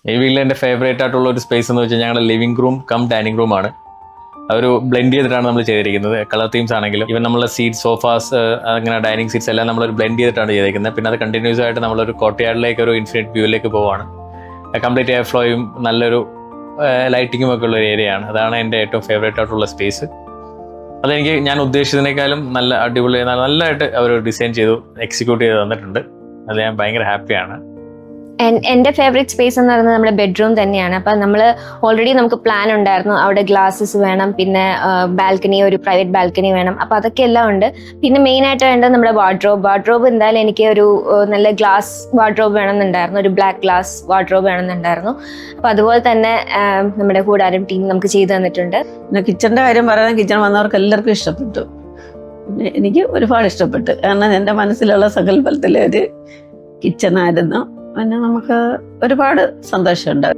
ഈ വീട്ടിൽ എൻ്റെ ഫേവറേറ്റ് ആയിട്ടുള്ള ഒരു സ്പേസ് എന്ന് വെച്ചാൽ ഞങ്ങളുടെ living room come dining room ആണ്. ഒരു ബ്ലെൻഡ് ചെയ്തിട്ടാണ് നമ്മൾ ചെയ്തിരിക്കുന്നത്. കളർ തീംസ് ആണെങ്കിലും ഇവൻ നമ്മളെ സീറ്റ് സോഫാസ് അങ്ങനെ ഡൈനിങ് സീറ്റ്സ് എല്ലാം നമ്മളൊരു ബ്ലെൻഡ് ചെയ്തിട്ടാണ് ചെയ്തിരിക്കുന്നത്. പിന്നെ അത് കണ്ടിന്യൂസ് ആയിട്ട് നമ്മളൊരു കോർട്ട്യാർഡിലേക്ക് ഒരു ഇൻഫിനിറ്റ് വ്യൂയിലേക്ക് പോവാണ്. കംപ്ലീറ്റ് എയർ ഫ്ലോയും നല്ലൊരു ലൈറ്റിങ്ങും ഒക്കെ ഉള്ള ഒരു ഏരിയയാണ്. അതാണ് എൻ്റെ ഏറ്റവും ഫേവറേറ്റ് ആയിട്ടുള്ള സ്പേസ്. അതെനിക്ക് ഞാൻ ഉദ്ദേശിച്ചതിനേക്കാളും നല്ല അടിപൊളി നല്ലതായിട്ട് അവർ ഡിസൈൻ ചെയ്തു എക്സിക്യൂട്ട് ചെയ്ത് തന്നിട്ടുണ്ട്. അത് ഞാൻ ഭയങ്കര ഹാപ്പിയാണ്. എൻ്റെ ഫേവറേറ്റ് സ്പേസ് എന്ന് പറയുന്നത് നമ്മുടെ ബെഡ്റൂം തന്നെയാണ്. അപ്പം നമ്മൾ ഓൾറെഡി നമുക്ക് പ്ലാൻ ഉണ്ടായിരുന്നു, അവിടെ ഗ്ലാസസ് വേണം, പിന്നെ ബാൽക്കണി, ഒരു പ്രൈവറ്റ് ബാൽക്കണി വേണം. അപ്പം അതൊക്കെ എല്ലാം ഉണ്ട്. പിന്നെ മെയിനായിട്ട് വേണ്ടത് നമ്മുടെ വാർഡ്രോബ് എന്തായാലും എനിക്ക് ഒരു നല്ല ഗ്ലാസ് വാർഡ്രോബ് വേണമെന്നുണ്ടായിരുന്നു, ഒരു ബ്ലാക്ക് ഗ്ലാസ് വാർഡ്രോബ് വേണമെന്നുണ്ടായിരുന്നു. അപ്പം അതുപോലെ തന്നെ നമ്മുടെ കൂടാരം ടീം നമുക്ക് ചെയ്തു തന്നിട്ടുണ്ട്. പിന്നെ കിച്ചൻ്റെ കാര്യം പറയാൻ, കിച്ചൺ വന്നവർക്ക് എല്ലാവർക്കും ഇഷ്ടപ്പെട്ടു. പിന്നെ എനിക്ക് ഒരുപാട് ഇഷ്ടപ്പെട്ടു. കാരണം എൻ്റെ മനസ്സിലുള്ള സങ്കല്പത്തിലെ ഒരു കിച്ചണായിരുന്നു. പിന്നെ നമുക്ക് ഒരുപാട് സന്തോഷമുണ്ട്.